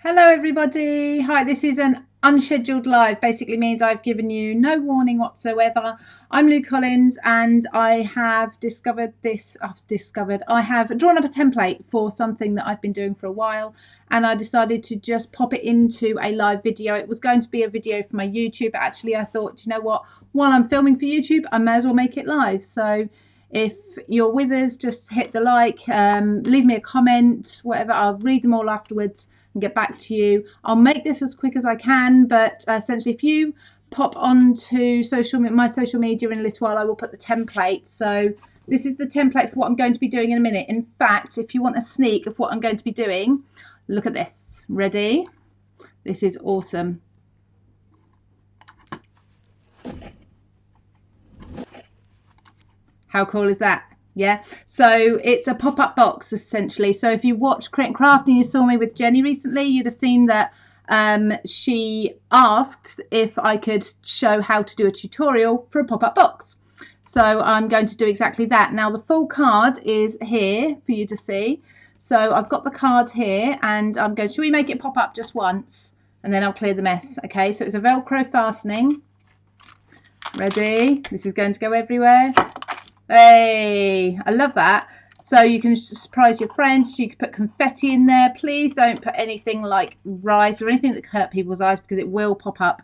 Hello everybody. Hi, this is an unscheduled live. Basically means I've given you no warning whatsoever. I'm Lou Collins and I have I have drawn up a template for something that I've been doing for a while, and I decided to just pop it into a live video. It was going to be a video for my YouTube, but actually I thought, you know what, while I'm filming for YouTube, I may as well make it live. So if you're with us, just hit the like, leave me a comment, whatever. I'll read them all afterwards and get back to you. I'll make this as quick as I can, but essentially if you pop onto my social media in a little while, I will put the template. So this is the template for what I'm going to be doing in a minute. In fact, if you want a sneak of what I'm going to be doing, look at this. Ready? This is awesome. How cool is that? Yeah, so it's a pop-up box essentially. So if you watched Create and Craft and you saw me with Jenny recently, you'd have seen that she asked if I could show how to do a tutorial for a pop-up box. So I'm going to do exactly that. Now the full card is here for you to see. So I've got the card here and I'm going, should we make it pop up just once and then I'll clear the mess? Okay, so it's a Velcro fastening. Ready? This is going to go everywhere. Hey, I love that. So you can surprise your friends. You can put confetti in there. Please don't put anything like rice or anything that can hurt people's eyes, because it will pop up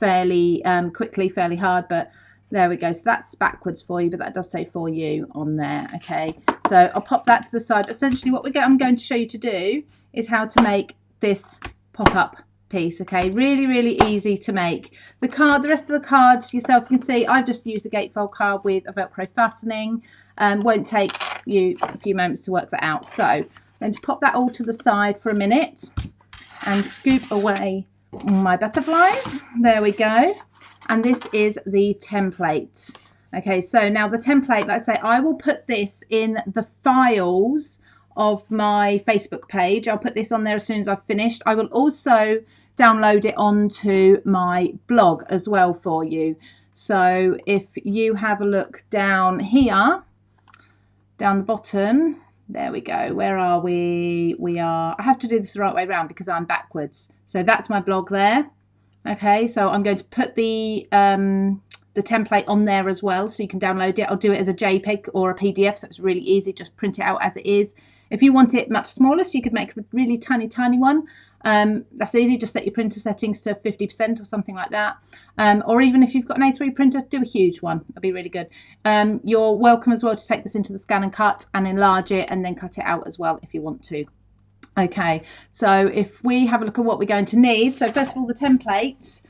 fairly quickly, fairly hard. But there we go. So that's backwards for you, but that does say for you on there. Okay, so I'll pop that to the side. Essentially what I'm going to show you to do is how to make this pop-up piece. Okay, really easy to make. The rest of the cards yourself can see I've just used a gatefold card with a Velcro fastening. Won't take you a few moments to work that out. So I'm going to pop that all to the side for a minute and scoop away my butterflies. There we go. And this is the template. Okay, so now the template, like I say, I will put this in the files of my Facebook page. I'll put this on there as soon as I've finished. I will also download it onto my blog as well for you. So if you have a look down here, down the bottom, there we go. Where are we? I have to do this the right way around because I'm backwards. So that's my blog there. Okay, so I'm going to put the template on there as well, so you can download it. I'll do it as a JPEG or a PDF, so it's really easy. Just print it out as it is. If you want it much smaller, so you could make a really tiny one, that's easy. Just set your printer settings to 50% or something like that. Or even if you've got an A3 printer, do a huge one. That'd be really good. You're welcome as well to take this into the scan and cut and enlarge it and then cut it out as well if you want to. Okay, so if we have a look at what we're going to need. So first of all, the template.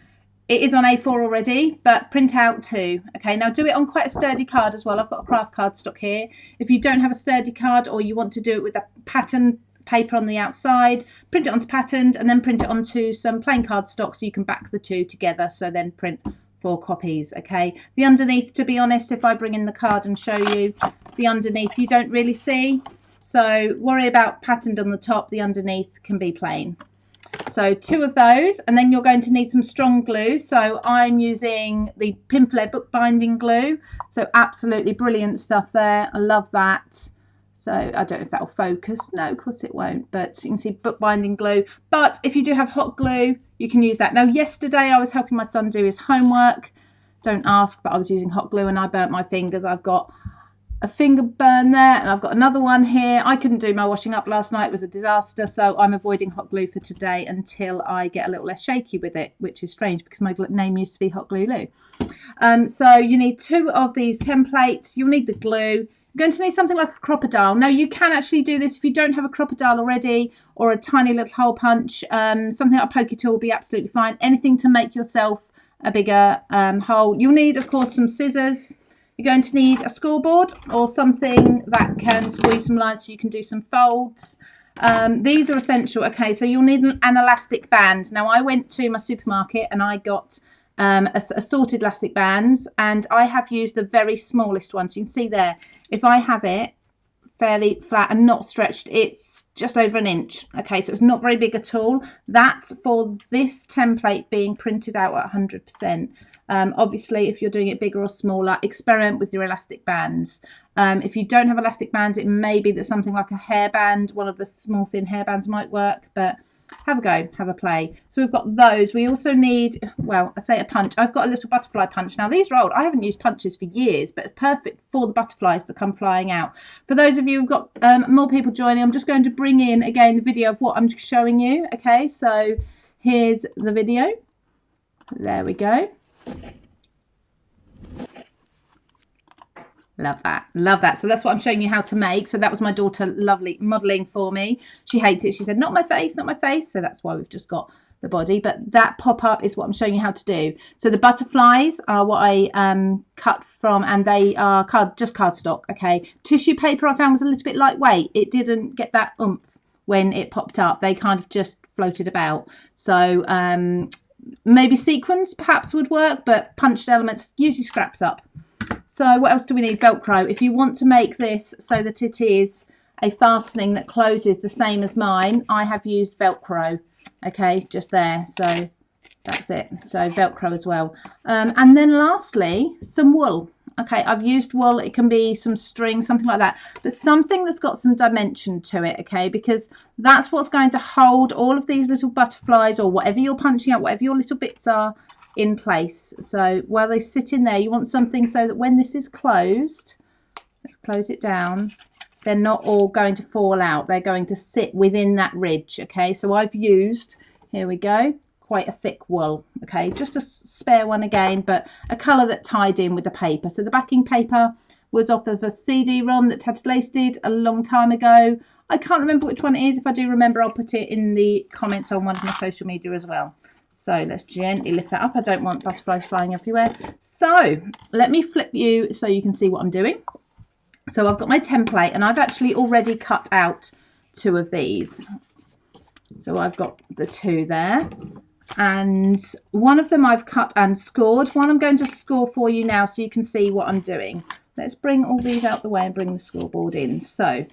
It is on A4 already, but print out too. Okay, now do it on quite a sturdy card as well. I've got a craft card stock here. If you don't have a sturdy card, or you want to do it with a pattern paper on the outside, print it onto patterned and then print it onto some plain card stock so you can back the two together. So then print 4 copies. Okay, the underneath, to be honest, if I bring in the card and show you, the underneath you don't really see. So worry about patterned on the top, the underneath can be plain. So 2 of those, and then you're going to need some strong glue. So I'm using the Pinflair bookbinding glue. So absolutely brilliant stuff there. I love that. So I don't know if that will focus. No, of course it won't. But you can see bookbinding glue. But if you do have hot glue, you can use that. Now, yesterday I was helping my son do his homework. Don't ask, but I was using hot glue and I burnt my fingers. I've got a finger burn there, and I've got another one here. I couldn't do my washing up last night. It was a disaster, so I'm avoiding hot glue for today until I get a little less shaky with it, which is strange because my name used to be Hot Glue Lou. So you need 2 of these templates. You'll need the glue. You're going to need something like a crocodile. Now you can actually do this if you don't have a crocodile already, or a tiny little hole punch. Something like a pokey tool will be absolutely fine. Anything to make yourself a bigger hole. You'll need, of course, some scissors. You're going to need a scoreboard or something that can squeeze some lines so you can do some folds. These are essential. Okay, so you'll need an elastic band. Now I went to my supermarket and I got assorted elastic bands, and I have used the very smallest ones. You can see there, if I have it fairly flat and not stretched, it's just over an inch. Okay, so it's not very big at all. That's for this template being printed out at 100%. Obviously, if you're doing it bigger or smaller, experiment with your elastic bands. If you don't have elastic bands, it may be that something like a hairband, one of the small thin hairbands might work, but have a go, have a play. So we've got those. We also need, well, I say a punch. I've got a little butterfly punch. Now these are old. I haven't used punches for years, but perfect for the butterflies that come flying out. For those of you who've got more people joining, I'm just going to bring in again the video of what I'm showing you. Okay, so here's the video. There we go. Love that, love that. So that's what I'm showing you how to make. So that was my daughter lovely modeling for me. She hates it. She said, not my face, not my face. So that's why we've just got the body, but that pop-up is what I'm showing you how to do. So the butterflies are what I cut from, and they are just cardstock. Okay, tissue paper I found was a little bit lightweight. It didn't get that oomph when it popped up. They kind of just floated about. So maybe sequins perhaps would work, but punched elements usually scraps up. So what else do we need? Velcro. If you want to make this so that it is a fastening that closes the same as mine, I have used Velcro. Okay, just there. So that's it. So Velcro as well. And then lastly, some wool. Okay, I've used wool. It can be some string, something like that, but something that's got some dimension to it. Okay, because that's what's going to hold all of these little butterflies or whatever you're punching out, whatever your little bits are, in place. So while they sit in there, you want something so that when this is closed, let's close it down, they're not all going to fall out. They're going to sit within that ridge. Okay, so I've used, here we go, quite a thick wool. Okay, just a spare one again, but a colour that tied in with the paper. So the backing paper was off of a CD-ROM that Tad Lace did a long time ago. I can't remember which one it is. If I do remember, I'll put it in the comments on one of my social media as well. So let's gently lift that up. I don't want butterflies flying everywhere. So let me flip you so you can see what I'm doing. So I've got my template, and I've actually already cut out 2 of these. So I've got the 2 there, and one of them I've cut and scored. One I'm going to score for you now so you can see what I'm doing. Let's bring all these out the way and bring the scoreboard in. So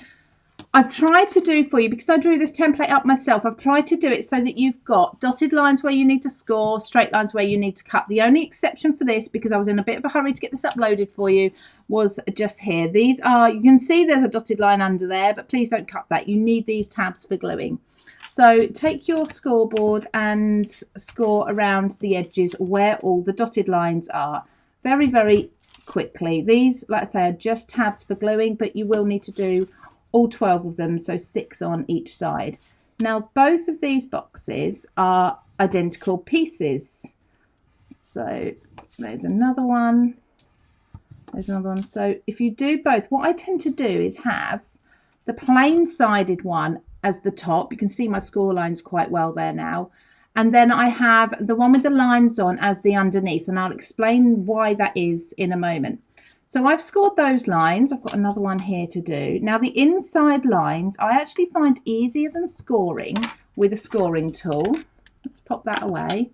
I've tried to do for you, because I drew this template up myself, I've tried to do it so that you've got dotted lines where you need to score, straight lines where you need to cut. The only exception for this, because I was in a bit of a hurry to get this uploaded for you, was just here. These are, you can see there's a dotted line under there, but please don't cut that. You need these tabs for gluing. So take your scoreboard and score around the edges where all the dotted lines are. Very, very quickly. These, like I say, are just tabs for gluing, but you will need to do all 12 of them, so 6 on each side. Now both of these boxes are identical pieces. So there's another one. There's another one. So if you do both, what I tend to do is have the plain sided one as the top. You can see my score lines quite well there now. And then I have the one with the lines on as the underneath, and I'll explain why that is in a moment. So I've scored those lines. I've got another one here to do. Now the inside lines I actually find easier than scoring with a scoring tool. Let's pop that away.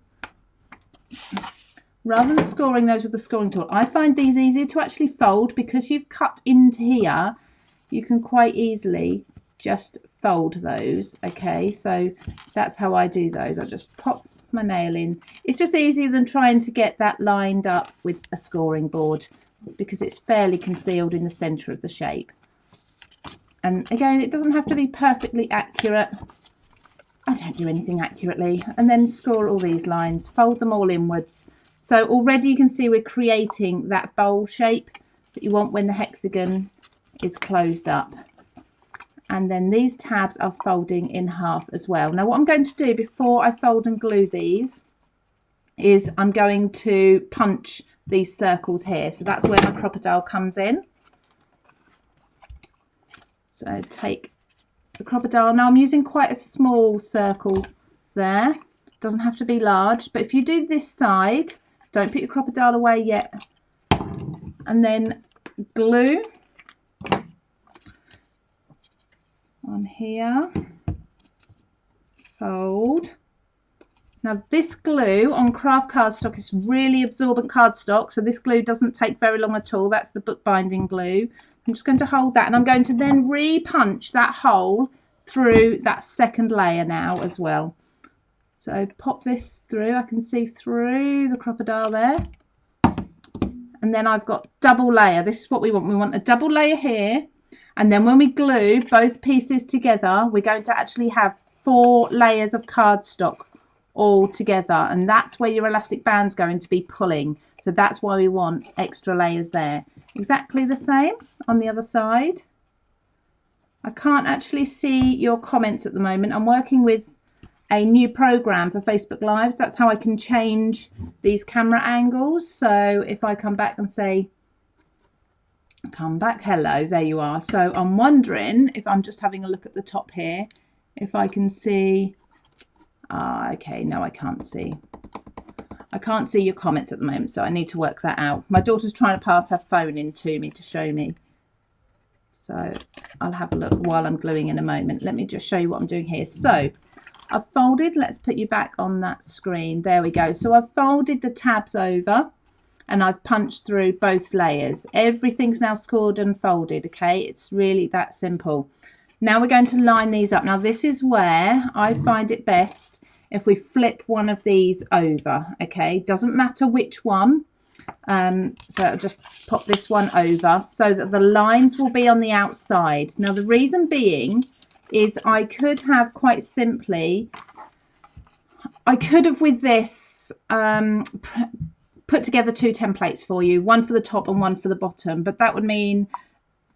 Rather than scoring those with the scoring tool, I find these easier to actually fold, because you've cut into here. You can quite easily just fold those. Okay, so that's how I do those. I just pop my nail in. It's just easier than trying to get that lined up with a scoring board, because it's fairly concealed in the center of the shape. And again, it doesn't have to be perfectly accurate. I don't do anything accurately. And then score all these lines, fold them all inwards. So already you can see we're creating that bowl shape that you want when the hexagon is closed up. And then these tabs are folding in half as well. Now what I'm going to do before I fold and glue these is I'm going to punch these circles here. So that's where my crocodile comes in. So take the crocodile. Now I'm using quite a small circle there. It doesn't have to be large, but if you do this side, don't put your crocodile away yet. And then glue on here, fold. Now this glue on craft cardstock is really absorbent cardstock, so this glue doesn't take very long at all. That's the bookbinding glue. I'm just going to hold that, and I'm going to then re-punch that hole through that second layer now as well. So pop this through. I can see through the crocodile there. And then I've got double layer. This is what we want. We want a double layer here. And then when we glue both pieces together, we're going to actually have 4 layers of cardstock all together. And that's where your elastic band's going to be pulling. So that's why we want extra layers there. Exactly the same on the other side. I can't actually see your comments at the moment. I'm working with a new program for Facebook Lives. That's how I can change these camera angles. So if I come back and say, come back, hello, there you are. So I'm wondering if I'm just having a look at the top here, if I can see, okay, no, I can't see. I can't see your comments at the moment, so I need to work that out. My daughter's trying to pass her phone in to me to show me. So I'll have a look while I'm gluing in a moment. Let me just show you what I'm doing here. So I've folded, let's put you back on that screen. There we go. So I've folded the tabs over and I've punched through both layers. Everything's now scored and folded, okay? It's really that simple. Now we're going to line these up. Now this is where I find it best if we flip one of these over, okay? Doesn't matter which one. So I'll just pop this one over so that the lines will be on the outside. Now the reason being is I could have quite simply, I could have with this put together 2 templates for you, one for the top and one for the bottom, but that would mean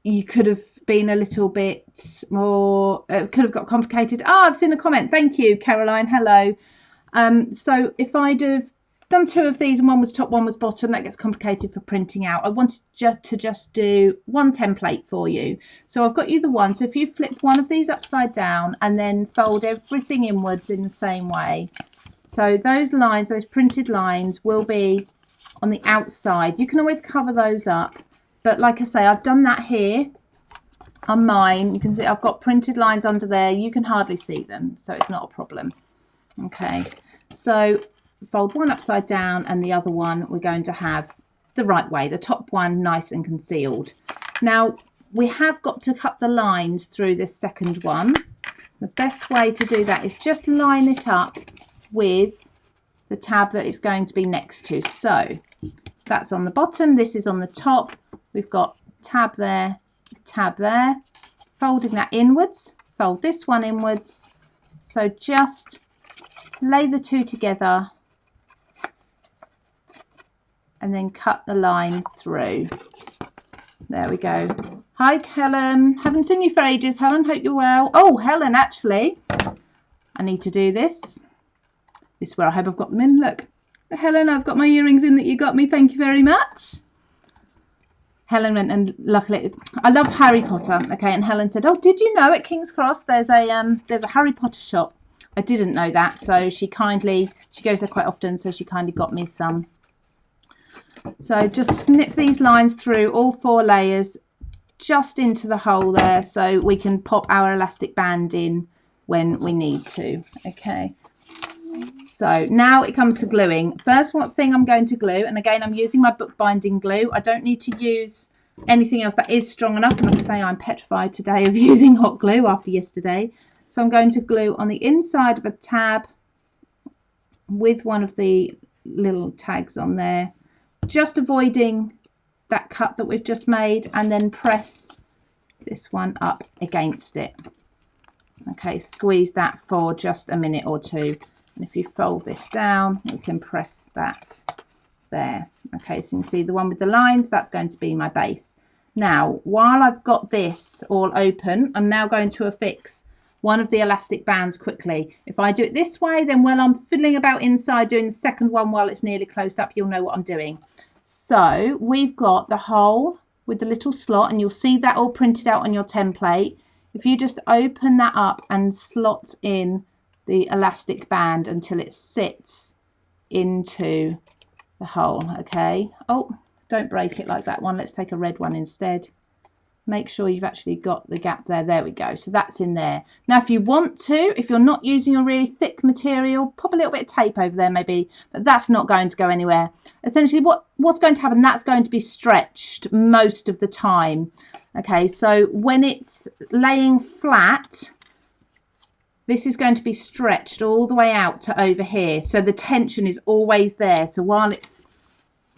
you could have been a little bit more, it could have got complicated. I've seen a comment. Thank you, Caroline. Hello. So if I'd have done 2 of these and one was top, one was bottom, that gets complicated for printing out. I wanted to just do 1 template for you. So I've got you the one. So if you flip one of these upside down and then fold everything inwards in the same way. So those lines, those printed lines will be on the outside. You can always cover those up. But like I say, I've done that here on mine. You can see I've got printed lines under there. You can hardly see them, so it's not a problem. Okay, so fold one upside down and the other one we're going to have the right way, the top one nice and concealed. Now we have got to cut the lines through this second one. The best way to do that is just line it up with the tab that it's going to be next to. So that's on the bottom, this is on the top. We've got tab there, folding that inwards, fold this one inwards. So just lay the 2 together and then cut the line through. There we go. Hi Helen, haven't seen you for ages. Helen, hope you're well. Oh Helen, actually I need to do this. This is where I hope I've got them in. Look, Helen, I've got my earrings in that you got me. Thank you very much. Helen went, and luckily I love Harry Potter. Okay, and Helen said, oh, did you know at King's Cross there's a Harry Potter shop? I didn't know that, so she goes there quite often, so she kindly got me some. So just snip these lines through all 4 layers just into the hole there, so we can pop our elastic band in when we need to. Okay, so now it comes to gluing. First one thing I'm going to glue, and again I'm using my bookbinding glue. I don't need to use anything else that is strong enough, and like I say, I'm petrified today of using hot glue after yesterday. So I'm going to glue on the inside of a tab with one of the little tags on there, just avoiding that cut that we've just made, and then press this one up against it. Okay, squeeze that for just a minute or 2. And if you fold this down, you can press that there. Okay, so you can see the one with the lines, that's going to be my base. Now, while I've got this all open, I'm now going to affix one of the elastic bands quickly. If I do it this way, then while I'm fiddling about inside doing the second one while it's nearly closed up, you'll know what I'm doing. So we've got the hole with the little slot, and you'll see that all printed out on your template. If you just open that up and slot in the elastic band until it sits into the hole. Okay, oh, don't break it like that one. Let's take a red one instead. Make sure you've actually got the gap there. There we go. So that's in there. Now if you want to, if you're not using a really thick material, pop a little bit of tape over there maybe, but that's not going to go anywhere. Essentially what's going to happen, that's going to be stretched most of the time. Okay, so when it's laying flat, this is going to be stretched all the way out to over here, so the tension is always there. So while it's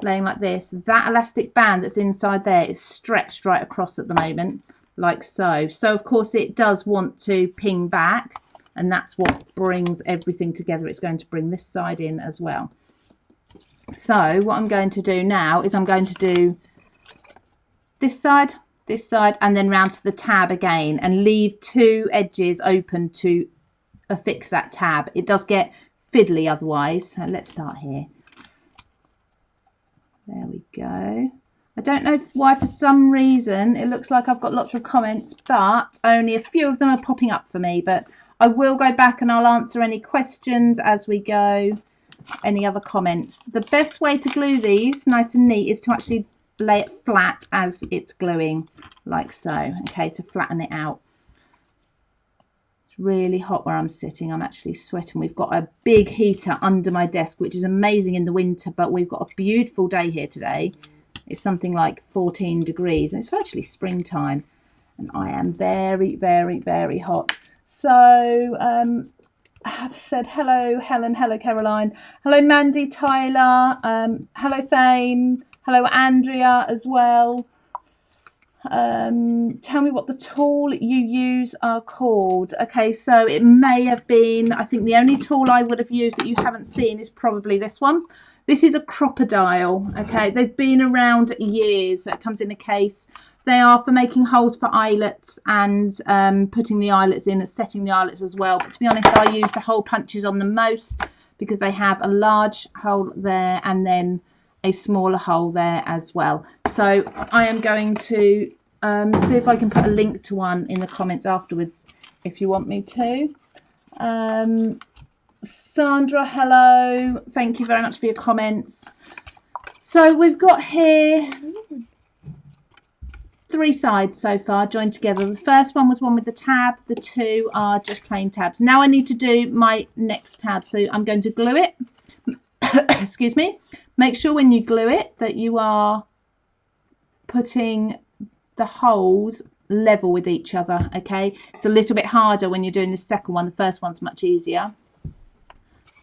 laying like this, that elastic band that's inside there is stretched right across at the moment, like so. So of course it does want to ping back, and that's what brings everything together. It's going to bring this side in as well. So what I'm going to do now is I'm going to do this side, and then round to the tab again, and leave 2 edges open to affix that tab. It does get fiddly otherwise. So let's start here. There we go. I don't know why, for some reason it looks like I've got lots of comments, but only a few of them are popping up for me. But I will go back and I'll answer any questions as we go, any other comments. The best way to glue these nice and neat is to actually lay it flat as it's gluing, like so, okay, to flatten it out. It's really hot where I'm sitting. I'm actually sweating. We've got a big heater under my desk, which is amazing in the winter, but we've got a beautiful day here today. It's something like 14 degrees, and it's virtually springtime, and I am very, very, very hot. So I have said hello Helen, hello Caroline, hello Mandy, Tyler, hello Thane, hello Andrea as well. Tell me what the tool you use are called. Okay, so it may have been, I think the only tool I would have used that you haven't seen is probably this one. This is a crocodile. Okay, they've been around years. It comes in a case. They are for making holes for eyelets and putting the eyelets in and setting the eyelets as well. But to be honest, I use the hole punches on the most because they have a large hole there and then a smaller hole there as well. So I am going to see if I can put a link to one in the comments afterwards if you want me to. Sandra, hello, thank you very much for your comments. So we've got here 3 sides so far joined together. The first one was one with the tab, the 2 are just plain tabs. Now I need to do my next tab, so I'm going to glue it. Excuse me. Make sure when you glue it that you are putting the holes level with each other, okay? It's a little bit harder when you're doing the second one. The first one's much easier.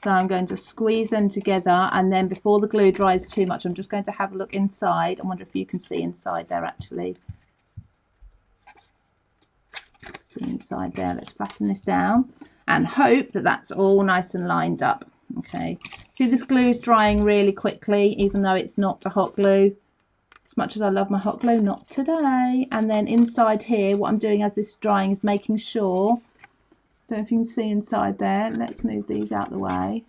So I'm going to squeeze them together, and then before the glue dries too much, I'm just going to have a look inside. I wonder if you can see inside there actually. See inside there. Let's flatten this down and hope that that's all nice and lined up. Okay, see this glue is drying really quickly, even though it's not a hot glue. As much as I love my hot glue, not today. And then inside here, what I'm doing as this is drying is making sure, I don't know if you can see inside there, let's move these out of the way.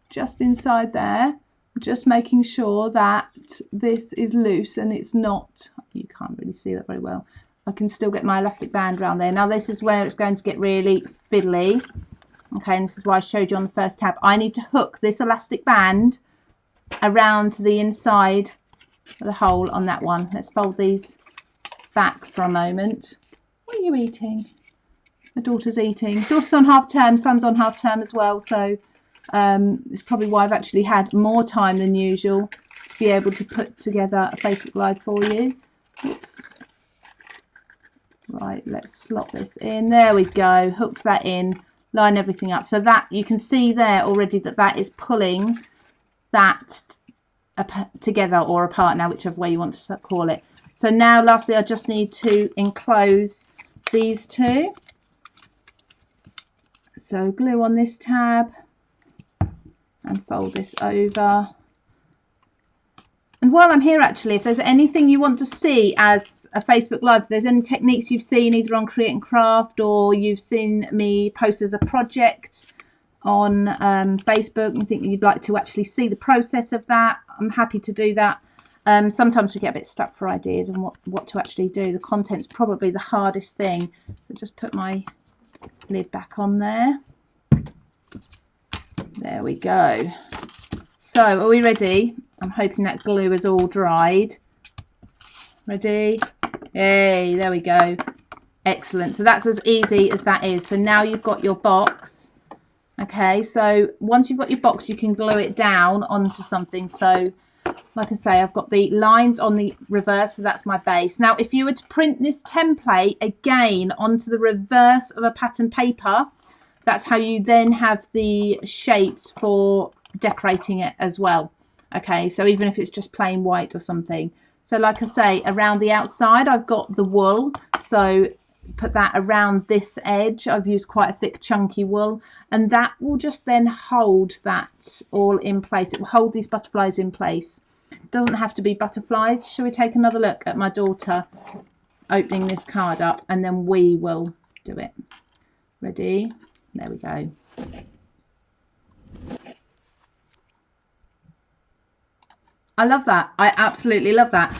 Just inside there, just making sure that this is loose and it's not, you can't really see that very well. I can still get my elastic band around there. Now this is where it's going to get really fiddly. Okay, and this is why I showed you on the first tab. I need to hook this elastic band around to the inside of the hole on that one. Let's fold these back for a moment. What are you eating? My daughter's eating. Daughter's on half term, son's on half term as well, so it's probably why I've actually had more time than usual to be able to put together a Facebook Live for you. Oops. Right, let's slot this in. There we go. Hooked that in. Line everything up. So that you can see there already that that is pulling that together or apart now, whichever way you want to call it. So now lastly I just need to enclose these 2. So glue on this tab and fold this over. And while I'm here actually, if there's anything you want to see as a Facebook Live, if there's any techniques you've seen either on Create and Craft or you've seen me post as a project on Facebook and think you'd like to actually see the process of that, I'm happy to do that. Sometimes we get a bit stuck for ideas and what to actually do. The content's probably the hardest thing. So just put my lid back on there. There we go. So are we ready? I'm hoping that glue is all dried. Ready? Yay, there we go. Excellent. So that's as easy as that is. So now you've got your box. Okay, so once you've got your box, you can glue it down onto something. So like I say, I've got the lines on the reverse, so that's my base. Now, if you were to print this template again onto the reverse of a pattern paper, that's how you then have the shapes for decorating it as well. Okay, so even if it's just plain white or something. So like I say, around the outside I've got the wool, so put that around this edge. I've used quite a thick chunky wool, and that will just then hold that all in place. It will hold these butterflies in place. It doesn't have to be butterflies. Shall we take another look at my daughter opening this card up, and then we will do it. Ready? There we go. I love that. I absolutely love that.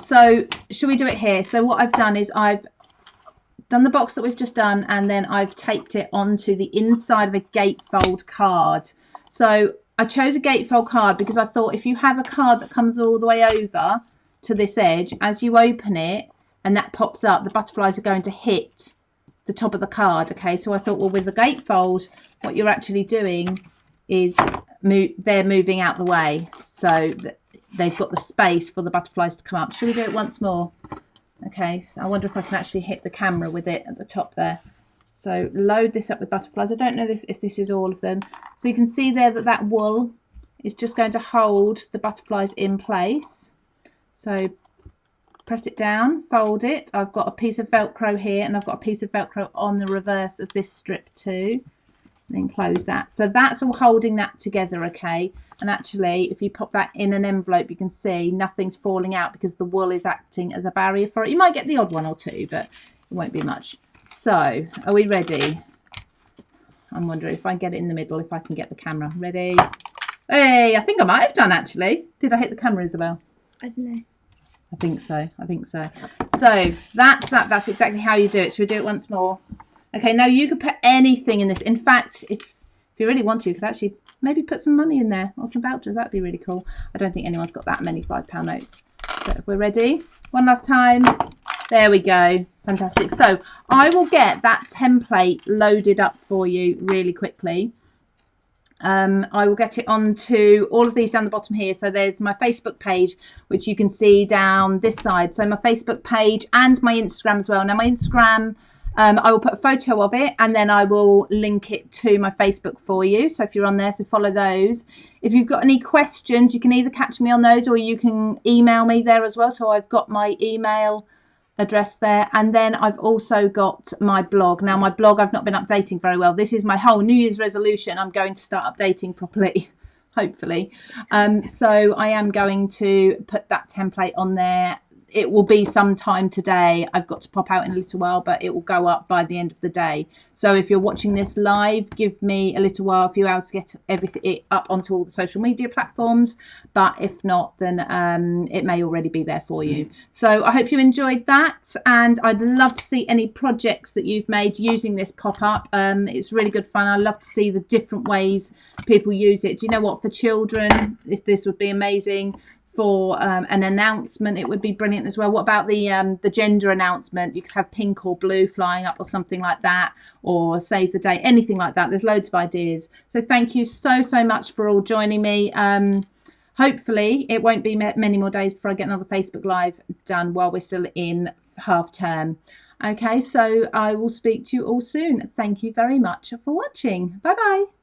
So shall we do it here? So what I've done is I've done the box that we've just done, and then I've taped it onto the inside of a gatefold card. So I chose a gatefold card because I thought if you have a card that comes all the way over to this edge, as you open it and that pops up, the butterflies are going to hit the top of the card. Okay, so I thought, well, with the gatefold, what you're actually doing is they're moving out the way, so that they've got the space for the butterflies to come up. Shall we do it once more? Okay, so I wonder if I can actually hit the camera with it at the top there. So load this up with butterflies. I don't know if this is all of them. So you can see there that that wool is just going to hold the butterflies in place. So press it down, fold it. I've got a piece of Velcro here, and I've got a piece of Velcro on the reverse of this strip too. Then close that. So that's all holding that together, okay? And actually, if you pop that in an envelope, you can see nothing's falling out because the wool is acting as a barrier for it. You might get the odd one or two, but it won't be much. So, are we ready? I'm wondering if I get it in the middle, if I can get the camera. Ready? Hey, I think I might have done, actually. Did I hit the camera, Isabel? I don't know. I think so. I think so. So, that's that. That's exactly how you do it. Should we do it once more? Okay, now you could put anything in this. In fact, if you really want to, you could actually maybe put some money in there or some vouchers. That'd be really cool. I don't think anyone's got that many £5 notes. So if we're ready, one last time. There we go. Fantastic. So I will get that template loaded up for you really quickly. I will get it onto all of these down the bottom here. So there's my Facebook page, which you can see down this side. So my Facebook page and my Instagram as well. Now my Instagram, I will put a photo of it, and then I will link it to my Facebook for you. So if you're on there, so follow those. If you've got any questions, you can either catch me on those or you can email me there as well. So I've got my email address there, and then I've also got my blog. Now my blog I've not been updating very well. This is my whole New Year's resolution. I'm going to start updating properly, hopefully. So I am going to put that template on there. It will be sometime today. I've got to pop out in a little while, but it will go up by the end of the day. So if you're watching this live, give me a little while, a few hours to get everything up onto all the social media platforms. But if not, then it may already be there for you. So I hope you enjoyed that, and I'd love to see any projects that you've made using this pop-up. It's really good fun. I love to see the different ways people use it. Do you know what? For children, if this would be amazing. For an announcement, it would be brilliant as well. What about the gender announcement? You could have pink or blue flying up or something like that, or save the day, anything like that. There's loads of ideas. So thank you so much for all joining me. Hopefully it won't be many more days before I get another Facebook Live done while we're still in half term. Okay, so I will speak to you all soon. Thank you very much for watching. Bye bye.